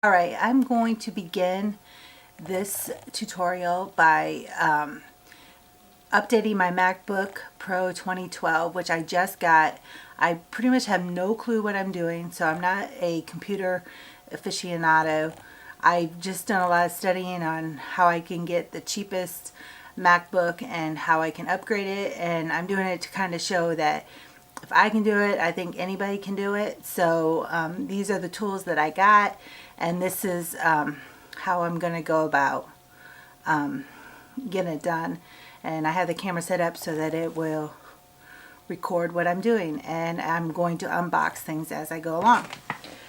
Alright, I'm going to begin this tutorial by updating my MacBook Pro 2012, which I just got. I pretty much have no clue what I'm doing, so I'm not a computer aficionado. I've just done a lot of studying on how I can get the cheapest MacBook and how I can upgrade it, and I'm doing it to kind of show that if I can do it, I think anybody can do it. So these are the tools that I got, and this is how I'm going to go about getting it done. And I have the camera set up so that it will record what I'm doing, and I'm going to unbox things as I go along.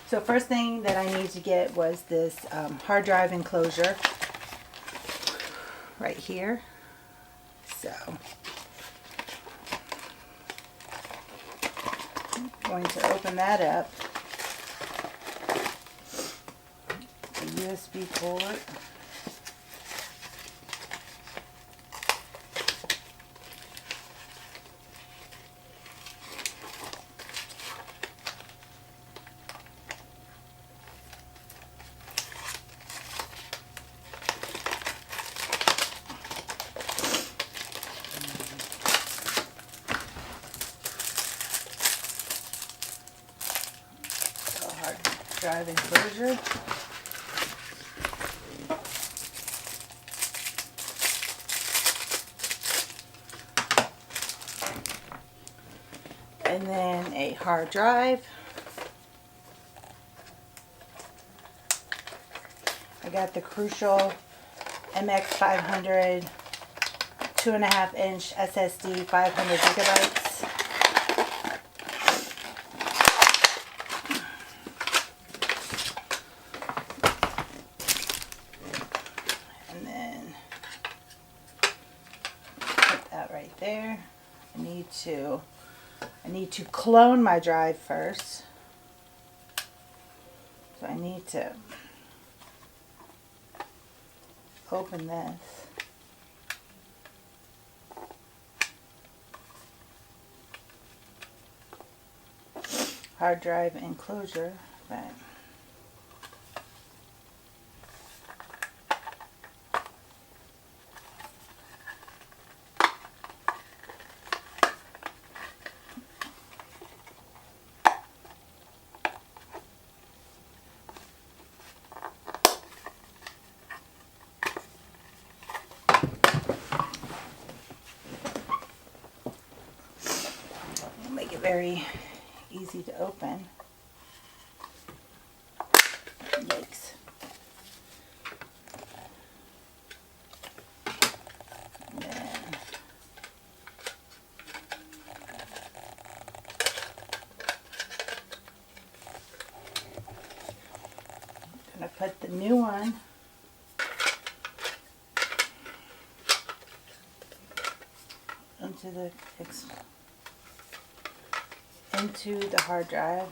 So first thing that I need to get was this hard drive enclosure right here. So I'm going to open that up. The USB port. Hard drive enclosure. And then a hard drive. I got the Crucial MX500 2.5-inch SSD, 500 gigabytes. And then put that right there. I need to clone my drive first. So I need to open this. Hard drive enclosure. Right. Make it very easy to open. Yikes. And then I'm going to put the new one into the hard drive.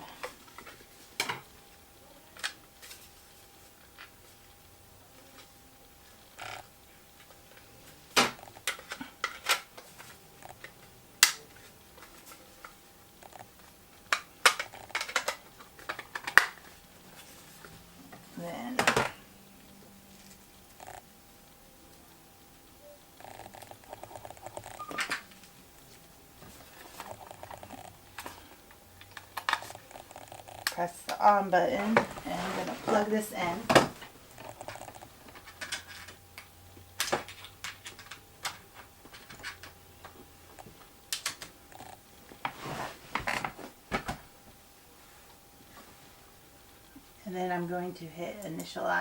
Then press the on button, and I'm going to plug this in. And then I'm going to hit initialize.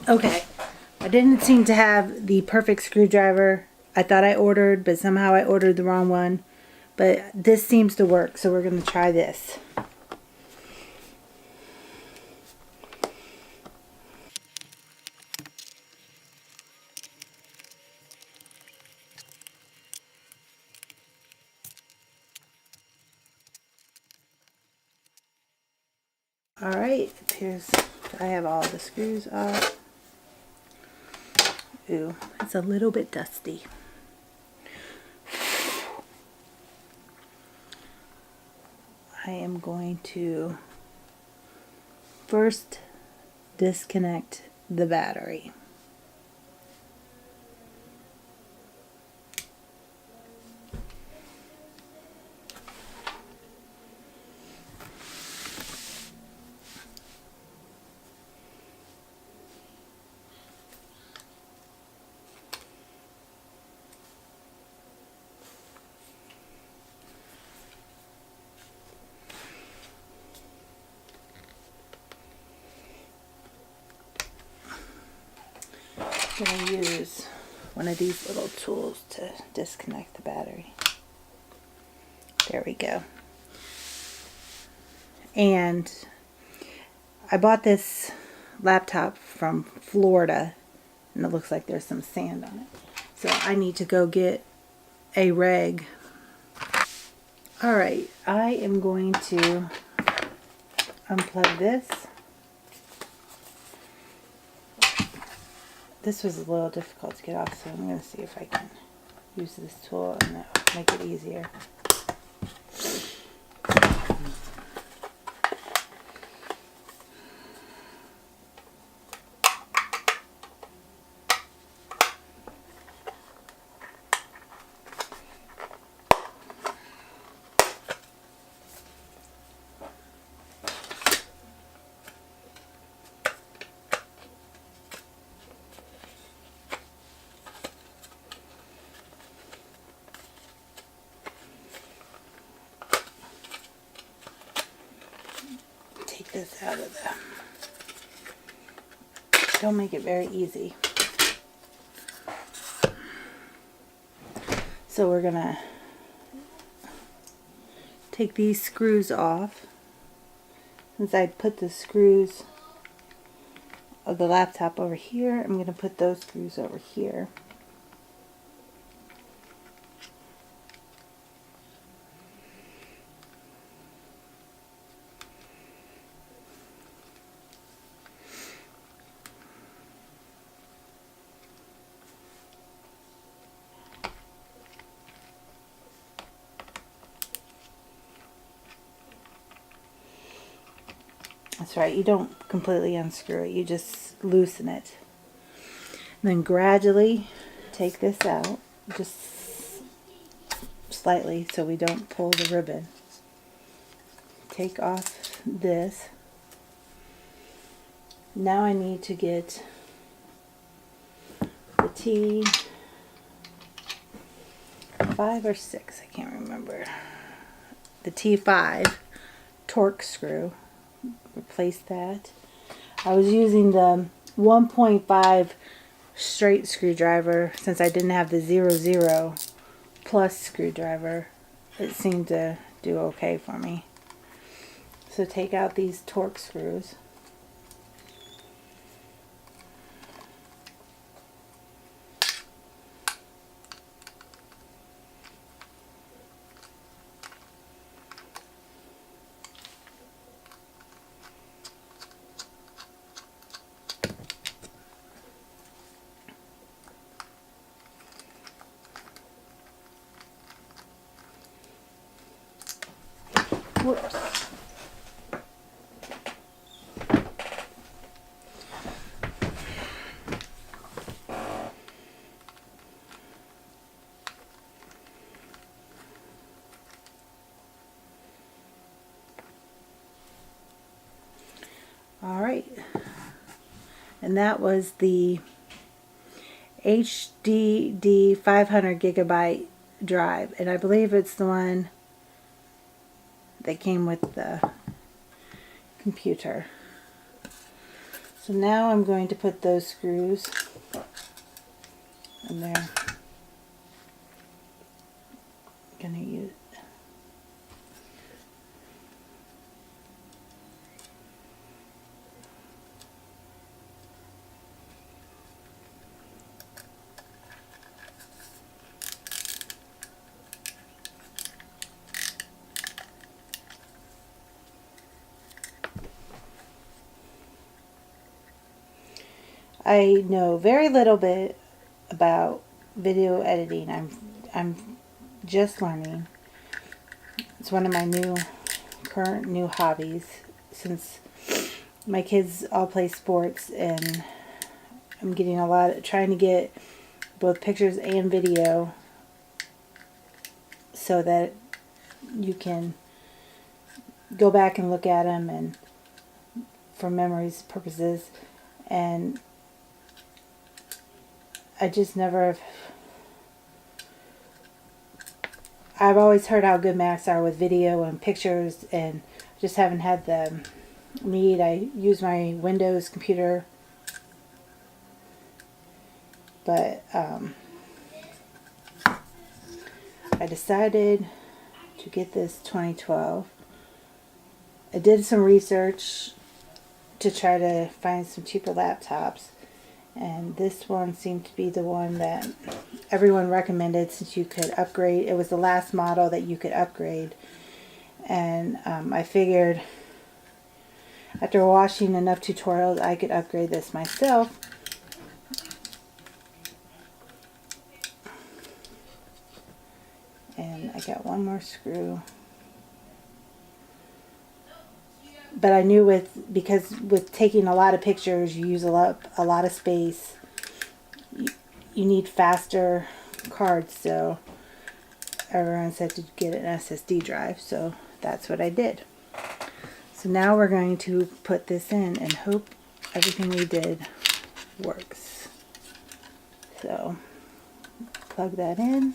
Okay, I didn't seem to have the perfect screwdriver I thought I ordered, but somehow I ordered the wrong one. But this seems to work, so we're going to try this. Alright, here's, I have all the screws off. Ooh, it's a little bit dusty. I am going to first disconnect the battery. I'm going to use one of these little tools to disconnect the battery. There we go. And I bought this laptop from Florida, and it looks like there's some sand on it. So I need to go get a rag. Alright, I am going to unplug this. This was a little difficult to get off, so I'm going to see if I can use this tool and that'll make it easier. Take this out of the... Don't make it very easy. So we're gonna take these screws off. Since I put the screws of the laptop over here, I'm gonna put those screws over here. That's right, you don't completely unscrew it, you just loosen it. And then gradually take this out, just slightly so we don't pull the ribbon. Take off this. Now I need to get the T5 or 6, I can't remember. The T5 Torx screw. Replace that. I was using the 1.5 straight screwdriver since I didn't have the 00 plus screwdriver. It seemed to do okay for me. So take out these Torx screws. Whoops. All right, and that was the HDD 500 gigabyte drive, and I believe it's the one that came with the computer. So now I'm going to put those screws in there. I'm going to use I know very little bit about video editing. I'm just learning. It's one of my current new hobbies, since my kids all play sports, and I'm getting trying to get both pictures and video so that you can go back and look at them and for memories purposes. And I just never I've always heard how good Macs are with video and pictures, and just haven't had the need. I use my Windows computer, but I decided to get this 2012. I did some research to try to find some cheaper laptops, and this one seemed to be the one that everyone recommended, since you could upgrade. It was the last model that you could upgrade. And I figured after watching enough tutorials, I could upgrade this myself. And I got one more screw. But I knew because with taking a lot of pictures, you use a lot of space. You need faster cards, so everyone said to get an SSD drive, so that's what I did. So now we're going to put this in and hope everything we did works. So plug that in.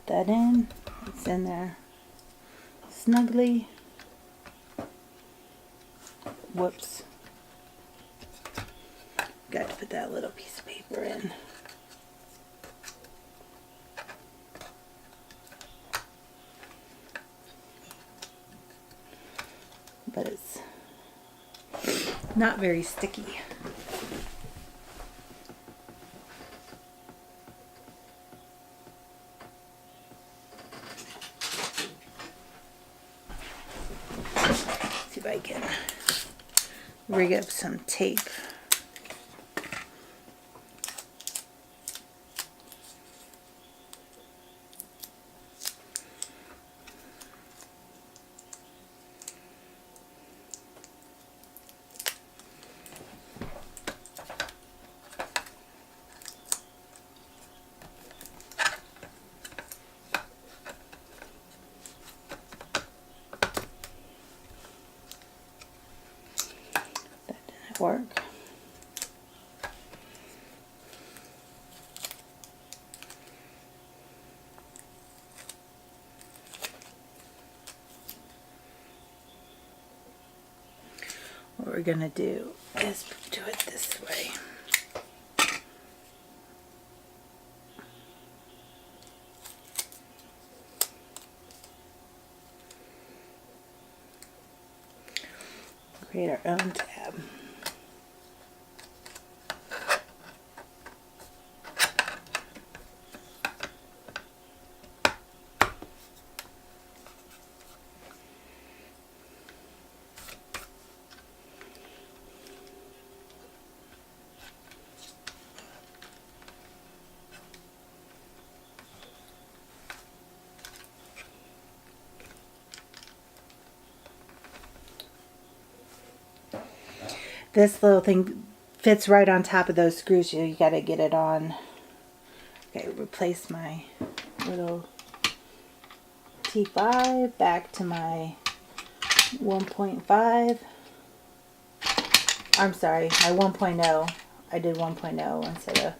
That in. It's in there snugly. Whoops. Got to put that little piece of paper in. But it's not very sticky. I can rig up some tape. Work. What we're going to do is do it this way. Create our own tab. This little thing fits right on top of those screws. You got to get it on. Okay, replace my little T5 back to my 1.5. I'm sorry, my 1.0. I did 1.0 instead of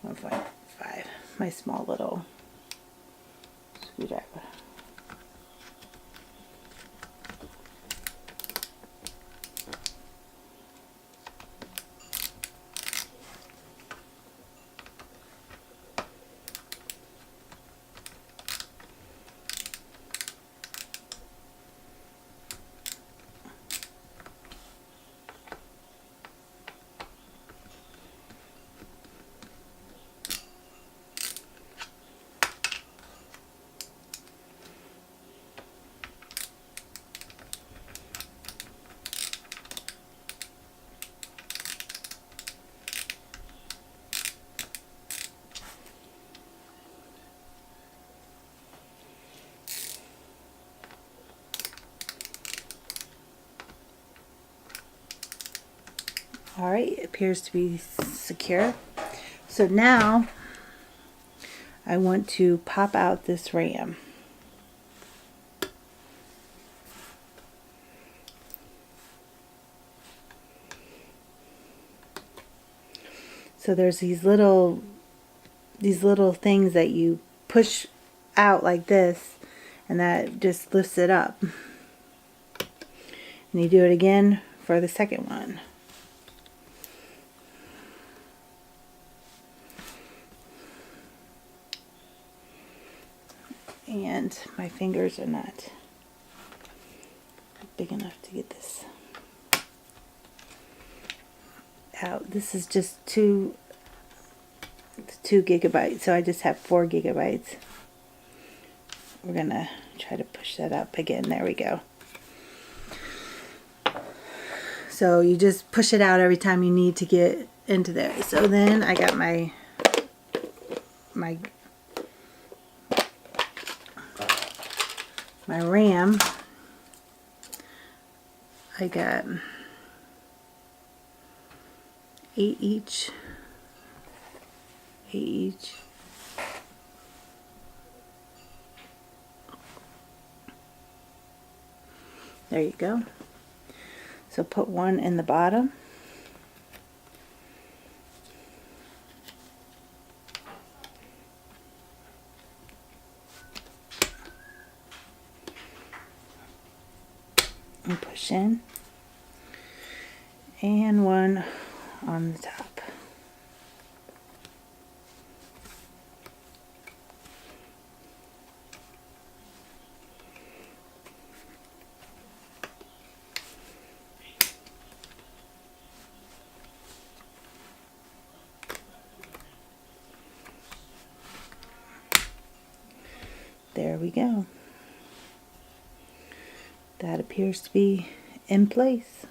1.5, my small little screwdriver. All right, it appears to be secure. So now I want to pop out this RAM. So there's these little things that you push out like this, and that just lifts it up. And you do it again for the second one. And my fingers are not big enough to get this out. This is just 2 gigabytes, so I just have 4 gigabytes. We're gonna try to push that up again. There we go. So you just push it out every time you need to get into there. So then I got my RAM. I got 8 each. There you go. So put one in the bottom. And push in. And one on the top. There we go. That appears to be in place.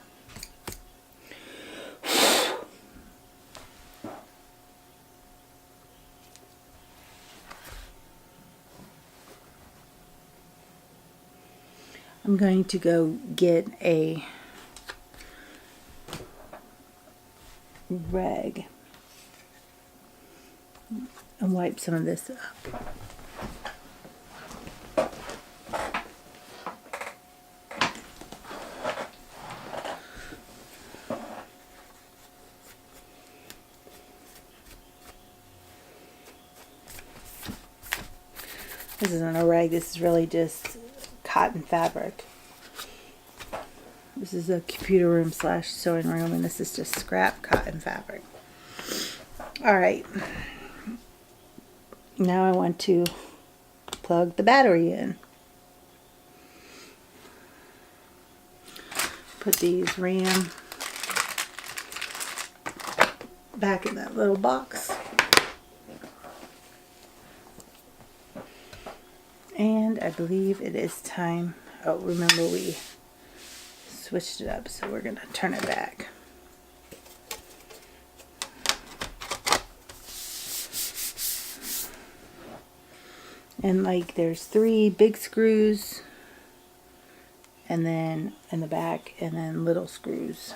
I'm going to go get a rag and wipe some of this up. This isn't a rag, this is really just cotton fabric. This is a computer room / sewing room, and this is just scrap cotton fabric. Alright, now I want to plug the battery in. Put these RAM back in that little box. And I believe it is time. Oh, remember we switched it up, so we're going to turn it back. And like there's 3 big screws, and then in the back, and then little screws.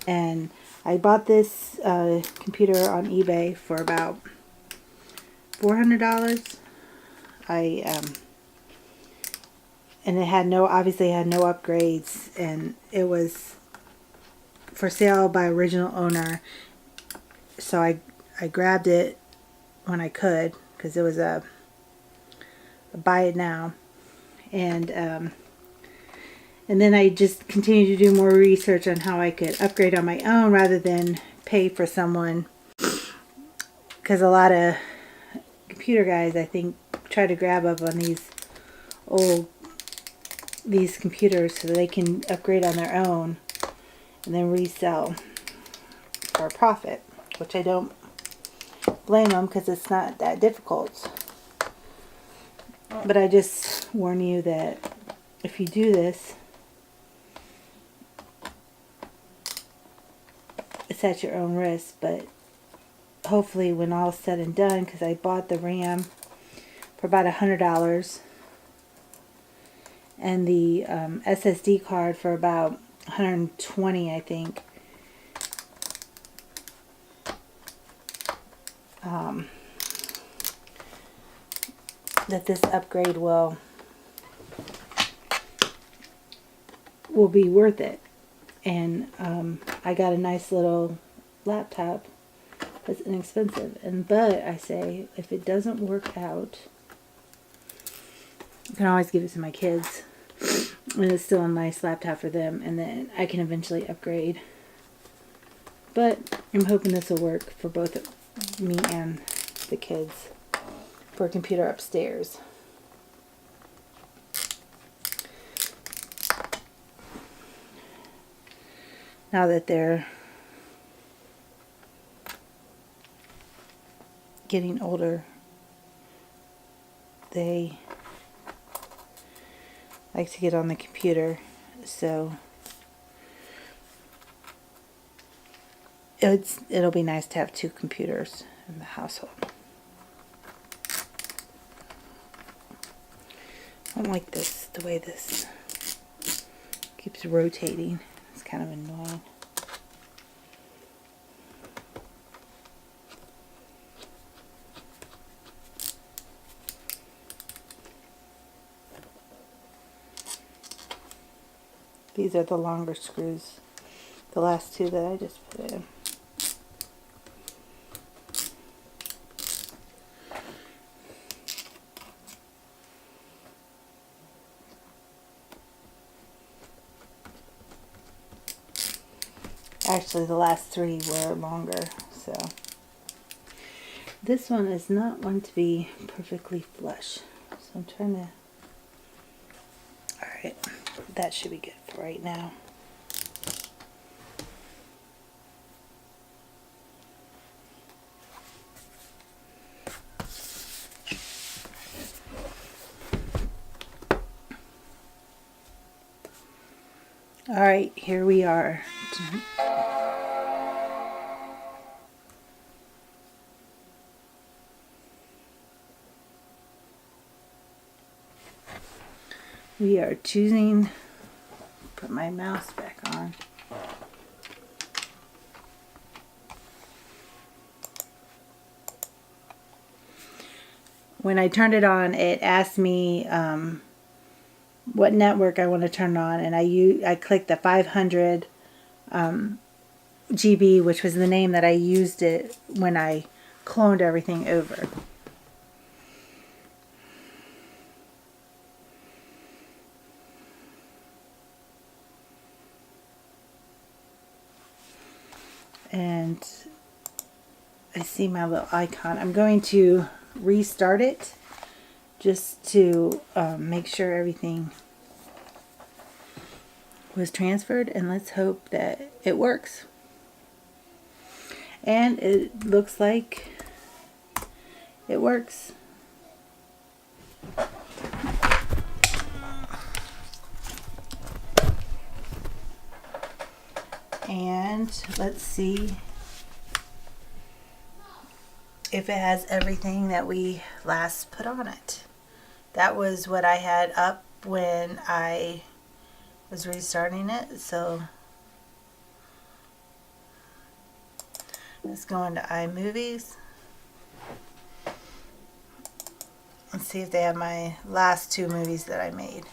And I bought this computer on eBay for about $400. I and it had no, obviously had no upgrades, and it was for sale by original owner. So I grabbed it when I could, because it was a buy it now. And then I just continued to do more research on how I could upgrade on my own rather than pay for someone, because a lot of computer guys, I think, try to grab up on these computers so they can upgrade on their own and then resell for a profit, which I don't blame them, because it's not that difficult. But I just warn you that if you do this, it's at your own risk. But hopefully when all's said and done, because I bought the RAM for about $100 and the SSD card for about $120, I think. That this upgrade will be worth it. And I got a nice little laptop that's inexpensive. But I say, if it doesn't work out, I can always give it to my kids, and it's still a nice laptop for them, and then I can eventually upgrade. But I'm hoping this will work for both me and the kids for a computer upstairs. Now that they're getting older, they like to get on the computer, so it'll be nice to have two computers in the household. I don't like this, the way this keeps rotating. It's kind of annoying. These are the longer screws, the last two that I just put in. Actually, the last three were longer, so. This one is not one to be perfectly flush. So I'm trying to, alright, that should be good for right now. Alright, here we are. We are choosing, put my mouse back on. When I turned it on, it asked me what network I want to turn on, and I clicked the 500 GB, which was the name that I used it when I cloned everything over. And I see my little icon. I'm going to restart it just to make sure everything was transferred, and let's hope that it works. And it looks like it works. And let's see if it has everything that we last put on it. That was what I had up when I was restarting it. So let's go into iMovies. Let's see if they have my last two movies that I made.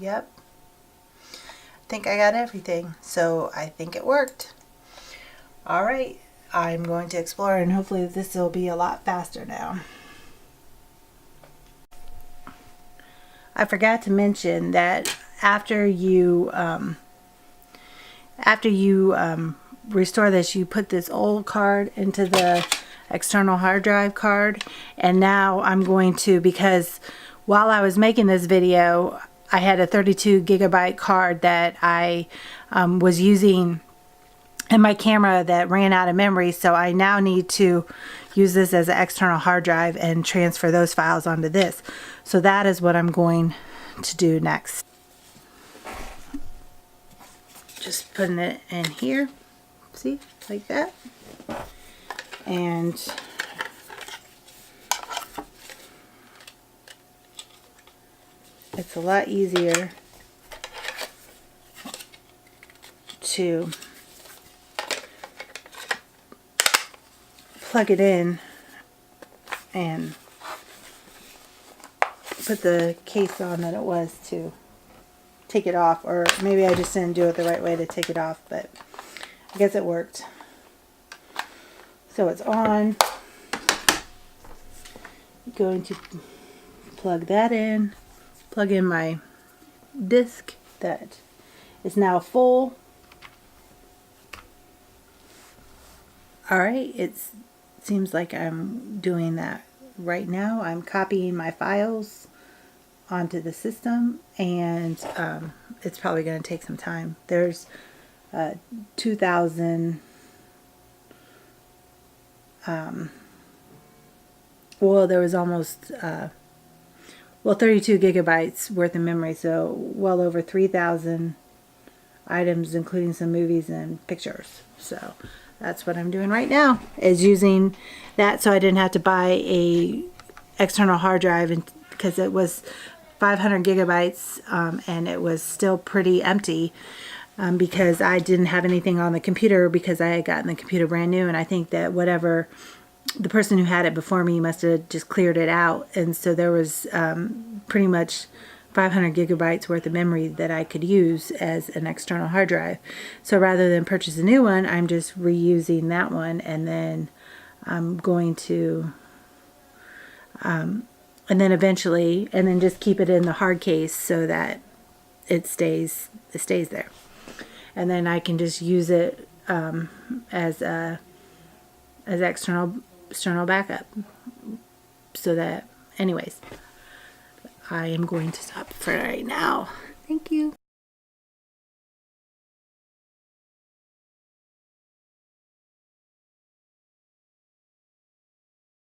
Yep. I think I got everything. So I think it worked. All right. I'm going to explore, and hopefully this will be a lot faster now. I forgot to mention that after you restore this, you put this old card into the external hard drive card. And now I'm going to, because while I was making this video, I had a 32 gigabyte card that I was using in my camera that ran out of memory, so I now need to use this as an external hard drive and transfer those files onto this. So that is what I'm going to do next. Just putting it in here, see, like that. And it's a lot easier to plug it in and put the case on than it was to take it off. Or maybe I just didn't do it the right way to take it off, but I guess it worked. So it's on. I'm going to plug that in, plug in my disc that is now full. Alright, it seems like I'm doing that right now. I'm copying my files onto the system, and it's probably going to take some time. There's 2,000 well, there was almost 32 gigabytes worth of memory, so well over 3,000 items, including some movies and pictures. So that's what I'm doing right now, is using that, so I didn't have to buy a external hard drive, and because it was 500 gigabytes and it was still pretty empty because I didn't have anything on the computer, because I had gotten the computer brand new, and I think that whatever the person who had it before me must have just cleared it out, and so there was pretty much 500 gigabytes worth of memory that I could use as an external hard drive. So rather than purchase a new one, I'm just reusing that one, and then I'm going to and then eventually, and then just keep it in the hard case so that it stays there, and then I can just use it as external backup. So that, anyways, I am going to stop for right now. Thank you.